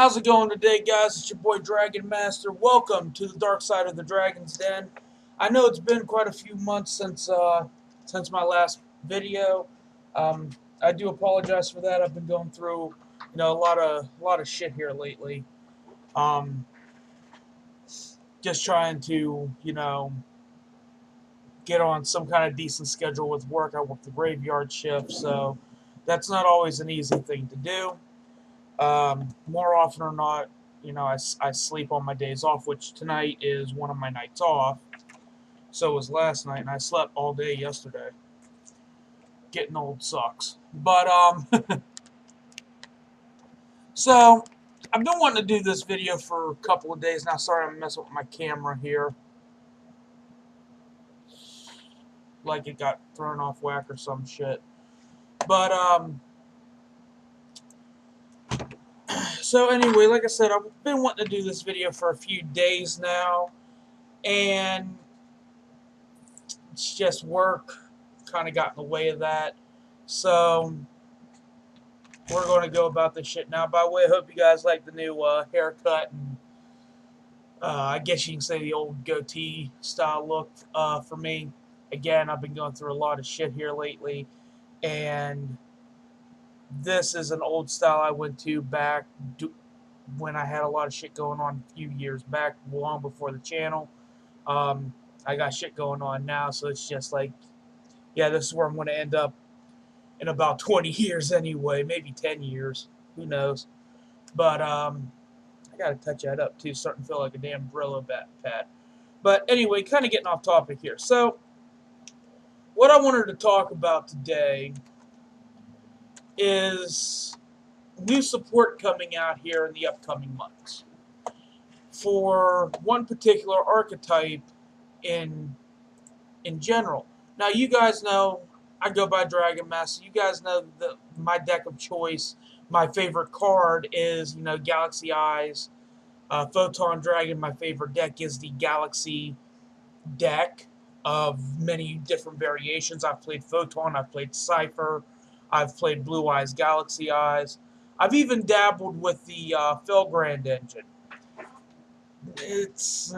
How's it going today, guys? It's your boy Dragon Master. Welcome to the dark side of the Dragon's Den. I know it's been quite a few months since my last video. Um, I do apologize for that. I've been going through, a lot of shit here lately. Um, just trying to, get on some kind of decent schedule with work. I work the graveyard shift, so that's not always an easy thing to do. More often or not, I sleep on my days off, which tonight is one of my nights off. So was last night, and I slept all day yesterday. Getting old sucks. But, so, I've been wanting to do this video for a couple of days now. Sorry I'm messing with my camera here. Like it got thrown off whack or some shit. But, so anyway, like I said, I've been wanting to do this video for a few days now. And it's just work kind of got in the way of that. So we're going to go about this shit now. By the way, I hope you guys like the new haircut and I guess you can say the old goatee style look for me. Again, I've been going through a lot of shit here lately, and this is an old style I went to back when I had a lot of shit going on a few years back, long before the channel. I got shit going on now, so it's just like, yeah, this is where I'm going to end up in about 20 years anyway, maybe 10 years, who knows. But I got to touch that up too, starting to feel like a damn Brillo pad. But anyway, kind of getting off topic here. So what I wanted to talk about today is new support coming out here in the upcoming months for one particular archetype in general. Now, you guys know I go by Dragon Master. You guys know that my deck of choice, my favorite card is, Galaxy Eyes. Photon Dragon, my favorite deck is the Galaxy deck of many different variations. I've played Photon, I've played Cypher, I've played Blue Eyes, Galaxy Eyes. I've even dabbled with the Felgrand engine. It's,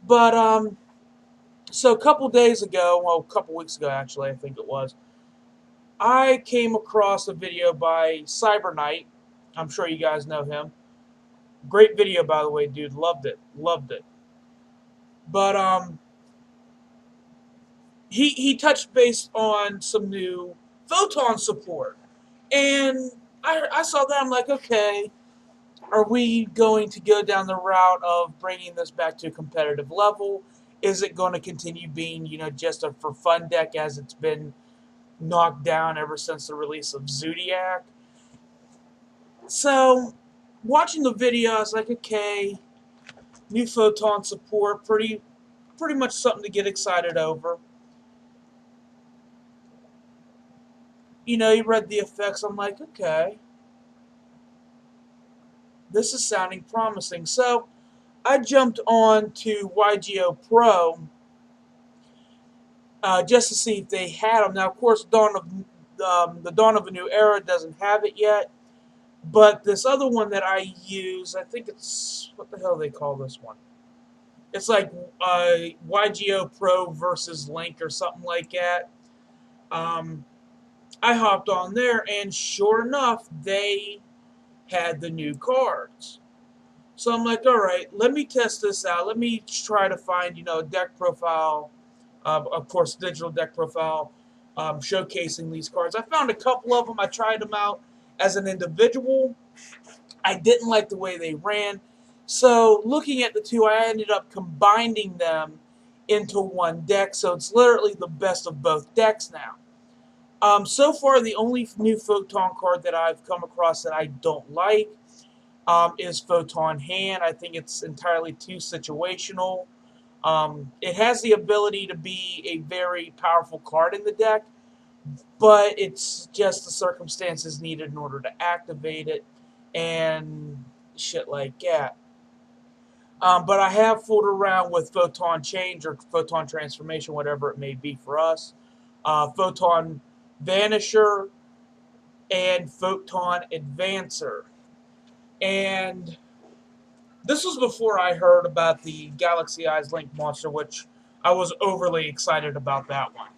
But, so a couple days ago, well, a couple weeks ago actually, I think it was, I came across a video by Cyber Knight. I'm sure you guys know him. Great video, by the way, dude. Loved it. Loved it. But, he touched base on some new photon support. And I saw that. I'm like, okay, are we going to go down the route of bringing this back to a competitive level? Is it going to continue being, just a for fun deck as it's been knocked down ever since the release of Zodiac? So, watching the video, I was like, okay, new photon support, pretty much something to get excited over. You read the effects, I'm like, okay, this is sounding promising. So, I jumped on to YGO Pro just to see if they had them. Now, of course, the Dawn of a New Era doesn't have it yet, but this other one that I use, I think it's, what the hell do they call this one? It's like YGO Pro versus Link or something like that. I hopped on there, and sure enough, they had the new cards. So I'm like, all right, let me test this out. Let me try to find, a deck profile, of course, digital deck profile, showcasing these cards. I found a couple of them. I tried them out as an individual. I didn't like the way they ran. So looking at the two, I ended up combining them into one deck. So it's literally the best of both decks now. So far, the only new Photon card that I've come across that I don't like is Photon Hand. I think it's entirely too situational. It has the ability to be a very powerful card in the deck, but it's just the circumstances needed in order to activate it and shit like that. But I have fooled around with Photon Change or Photon Transformation, whatever it may be for us. Photon Vanisher and Photon Advancer. And this was before I heard about the Galaxy Eyes Link monster, which I was overly excited about that one.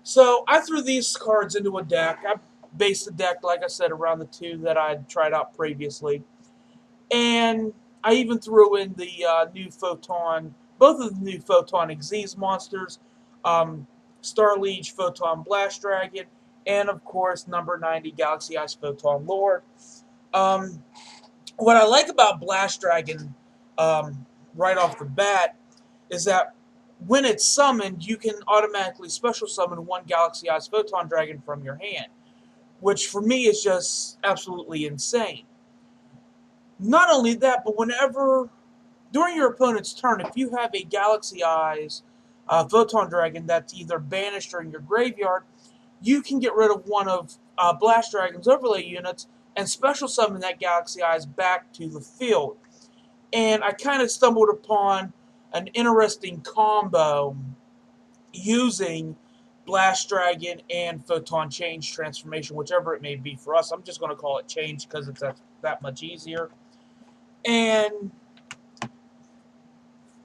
So I threw these cards into a deck. I based the deck, like I said, around the two that I'd tried out previously. And I even threw in the new Photon, both of the new Photon Xyz monsters, Star Liege Photon Blast Dragon, and of course number 90 Galaxy Eyes Photon Lord. Um, what I like about Blast Dragon right off the bat is that when it's summoned, you can automatically special summon one Galaxy Eyes Photon Dragon from your hand, which for me is just absolutely insane. Not only that, but whenever, during your opponent's turn, if you have a Galaxy Eyes Photon Dragon that's either banished or in your graveyard, you can get rid of one of Blast Dragon's overlay units and special summon that Galaxy Eyes back to the field. And I kind of stumbled upon an interesting combo using Blast Dragon and Photon Change transformation, whichever it may be for us. I'm just going to call it Change because it's that much easier. And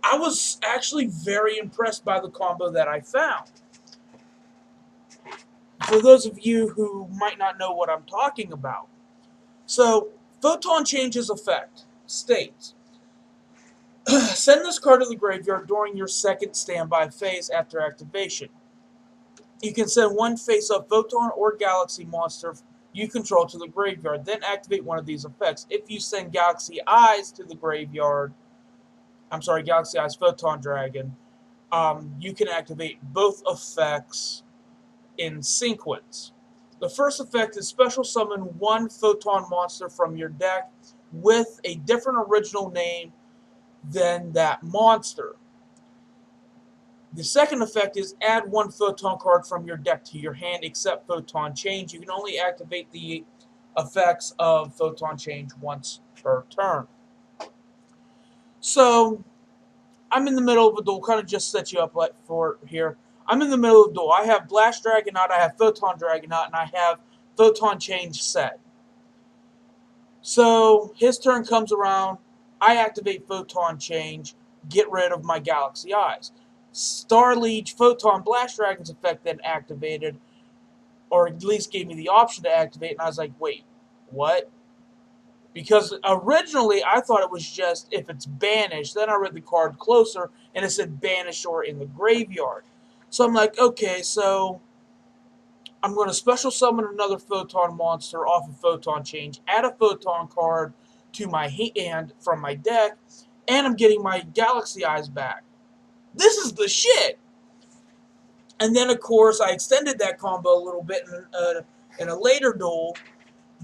I was actually very impressed by the combo that I found. For those of you who might not know what I'm talking about. So, Photon Change's effect states, send this card to the graveyard during your second standby phase after activation. You can send one face-up Photon or Galaxy monster you control to the graveyard, then activate one of these effects. If you send Galaxy Eyes to the graveyard, Galaxy Eyes Photon Dragon, you can activate both effects in sequence. The first effect is special summon one Photon monster from your deck with a different original name than that monster. The second effect is add one Photon card from your deck to your hand except Photon Change. You can only activate the effects of Photon Change once per turn. So, I'm in the middle of a duel, kind of just set you up for here. I'm in the middle of a duel. I have Blast Dragon out, I have Photon Dragon out, and I have Photon Change set. So, his turn comes around, I activate Photon Change, get rid of my Galaxy Eyes. Star Liege Photon Blast Dragon's effect then activated, or at least gave me the option to activate, and I was like, wait, what? Because originally I thought it was just if it's banished. Then I read the card closer and it said banished or in the graveyard. So I'm like, okay, so I'm going to special summon another Photon monster off of Photon Change, add a Photon card to my hand from my deck, and I'm getting my Galaxy Eyes back. This is the shit! And then, of course, I extended that combo a little bit in a later duel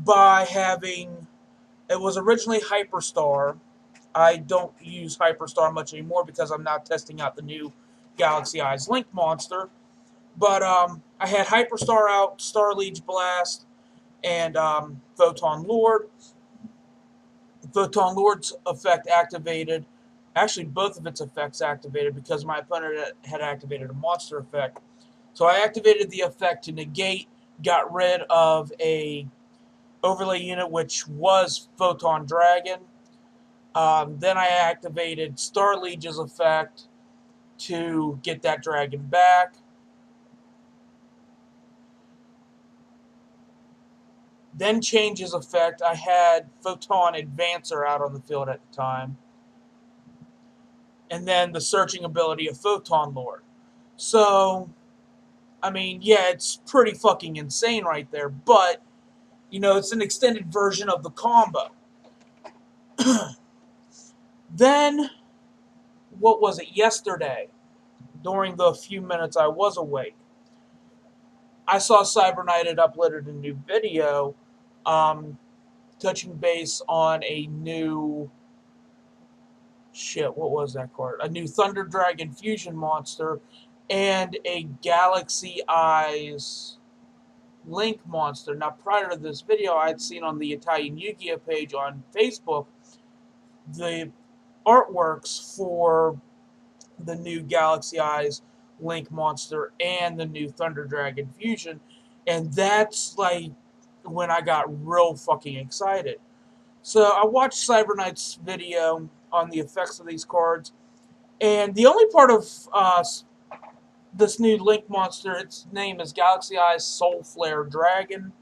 by having... It was originally Hyperstar. I don't use Hyperstar much anymore because I'm now testing out the new Galaxy Eyes Link monster. But I had Hyperstar out, Star Liege Blast, and Photon Lord. Photon Lord's effect activated. Actually, both of its effects activated because my opponent had activated a monster effect. So I activated the effect to negate, got rid of a overlay unit, which was Photon Dragon. Then I activated Star Liege's effect to get that dragon back. Then Change's effect. I had Photon Advancer out on the field at the time. And then the searching ability of Photon Lord. So, I mean, yeah, it's pretty fucking insane right there. But, you know, it's an extended version of the combo. Then, what was it, yesterday, during the few minutes I was awake, I saw Cyber Knight had uploaded a new video touching base on a new... what was that card? A new Thunder Dragon Fusion monster and a Galaxy Eyes Link monster. Now, prior to this video, I'd seen on the Italian Yu-Gi-Oh! Page on Facebook the artworks for the new Galaxy Eyes Link monster and the new Thunder Dragon Fusion, and that's like when I got real fucking excited. So I watched Cyber Knight's video on the effects of these cards, and the only part of this new Link monster, its name is Galaxy Eyes Soul Flare Dragon.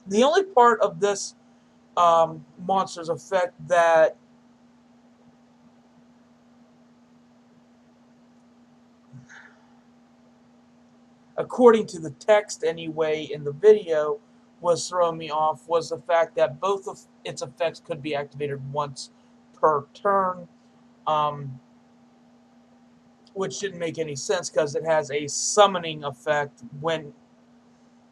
The only part of this monster's effect that according to the text anyway in the video, was throwing me off was the fact that both of its effects could be activated once per turn, um, which didn't make any sense because it has a summoning effect when,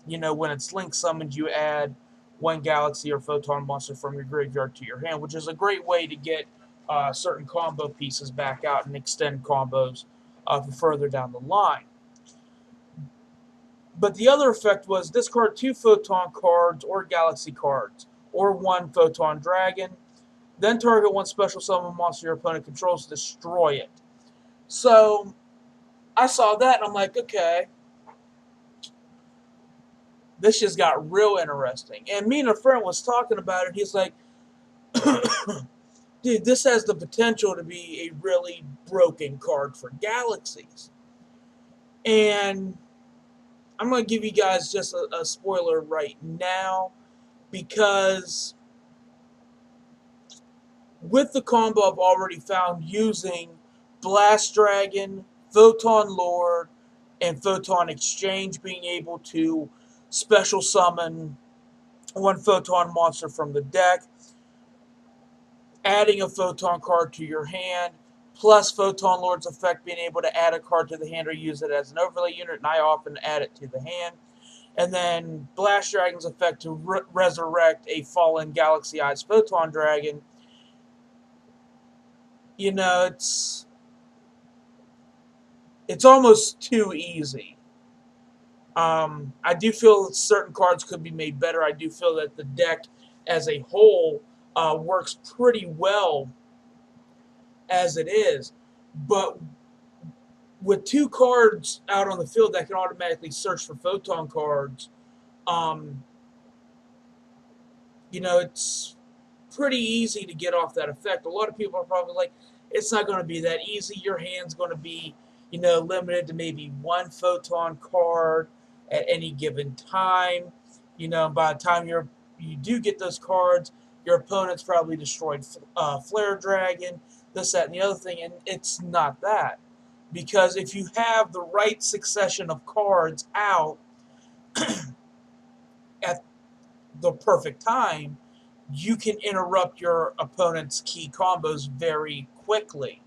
when it's link summoned, you add one galaxy or photon monster from your graveyard to your hand, which is a great way to get certain combo pieces back out and extend combos for further down the line. But the other effect was discard 2 photon cards or galaxy cards, or 1 photon dragon. Then target 1 special summon monster your opponent controls to destroy it. So I saw that and I'm like, okay, this just got real interesting. And me and a friend was talking about it. He's like, dude, this has the potential to be a really broken card for galaxies. And I'm going to give you guys just a spoiler right now, because with the combo I've already found using Blast Dragon, Photon Lord, and Photon Exchange, being able to special summon 1 photon monster from the deck, adding a photon card to your hand, plus Photon Lord's effect being able to add a card to the hand or use it as an overlay unit, and I often add it to the hand. And then Blast Dragon's effect to resurrect a fallen Galaxy Eyes Photon Dragon. It's almost too easy. I do feel that certain cards could be made better. I do feel that the deck as a whole works pretty well as it is. But with 2 cards out on the field that can automatically search for photon cards, it's pretty easy to get off that effect. A lot of people are probably like, it's not going to be that easy. Your hand's going to be, limited to maybe 1 photon card at any given time. By the time you do get those cards, your opponent's probably destroyed Flare Dragon, this, that, and the other thing, and it's not that. Because if you have the right succession of cards out at the perfect time, you can interrupt your opponent's key combos very quickly.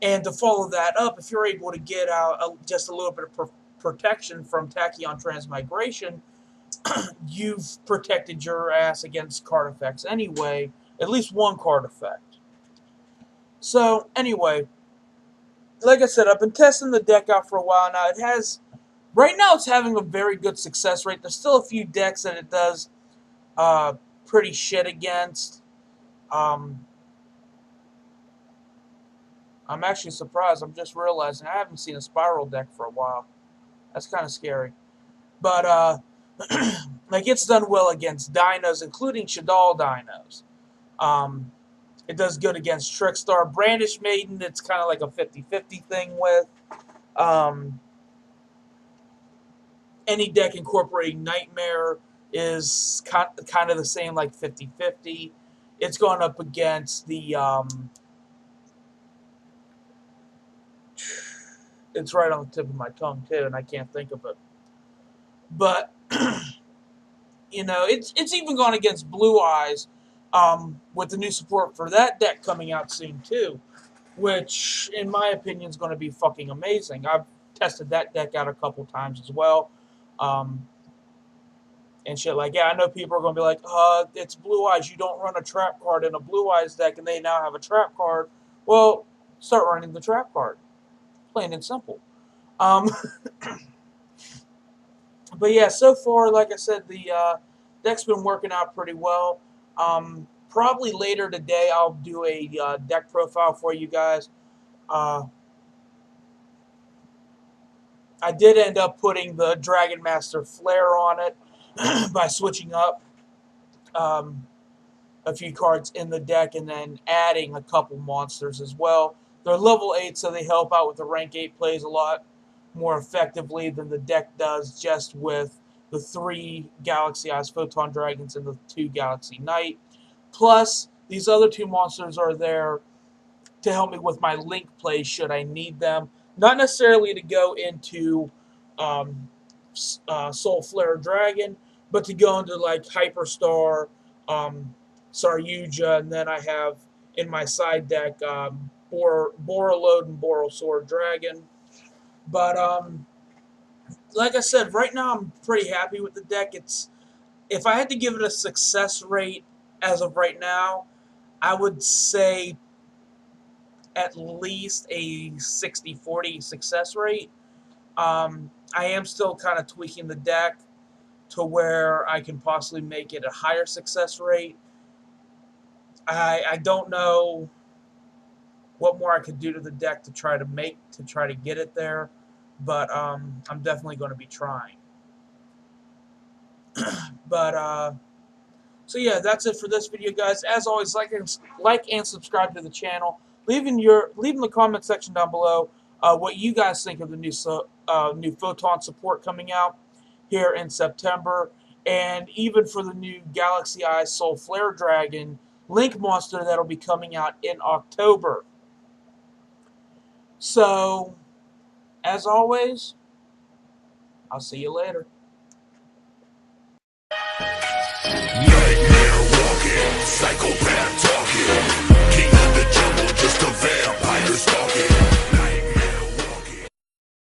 And to follow that up, if you're able to get out just a little bit of protection from Tachyon Transmigration, you've protected your ass against card effects anyway, at least 1 card effect. So, anyway, like I said, I've been testing the deck out for a while now. Right now it's having a very good success rate. There's still a few decks that it does pretty shit against. I'm actually surprised. I'm just realizing I haven't seen a Spiral deck for a while. That's kind of scary. But, it's done well against Dinos, including Shaddoll Dinos. It does good against Trickstar. Brandish Maiden, it's kind of like a 50-50 thing with. Any deck incorporating Nightmare is kind of the same, like 50-50. It's going up against the... it's right on the tip of my tongue, too, and I can't think of it. But, it's even gone against Blue Eyes, with the new support for that deck coming out soon, too. Which, in my opinion, is going to be fucking amazing. I've tested that deck out a couple times as well. And shit like, yeah, I know people are going to be like, it's Blue Eyes. You don't run a trap card in a Blue Eyes deck, and they now have a trap card. Well, start running the trap card. Plain and simple. But yeah, so far, like I said, the deck's been working out pretty well. Probably later today, I'll do a deck profile for you guys. I did end up putting the Dragon Master Flare on it. by switching up um, a few cards in the deck and then adding a couple monsters as well. They're level 8, so they help out with the rank 8 plays a lot more effectively than the deck does just with the 3 Galaxy Eyes Photon Dragons and the 2 Galaxy Knight. Plus, these other 2 monsters are there to help me with my link plays should I need them. Not necessarily to go into um, Soul Flare Dragon, but to go into like Hyperstar, Saryuja, and then I have in my side deck Borreload and Borrelsword Dragon. But like I said, right now I'm pretty happy with the deck. It's if I had to give it a success rate as of right now, I would say at least a 60-40 success rate. I am still kind of tweaking the deck to where I can possibly make it a higher success rate. I don't know what more I could do to the deck to try to get it there, but I'm definitely going to be trying. But so yeah, that's it for this video, guys. As always, like and subscribe to the channel. Leave in the comment section down below what you guys think of the new photon support coming out here in September, and even for the new Galaxy Eyes Soul Flare Dragon Link monster that'll be coming out in October. So, as always, I'll see you later. Nightmare walking, psychopath talking.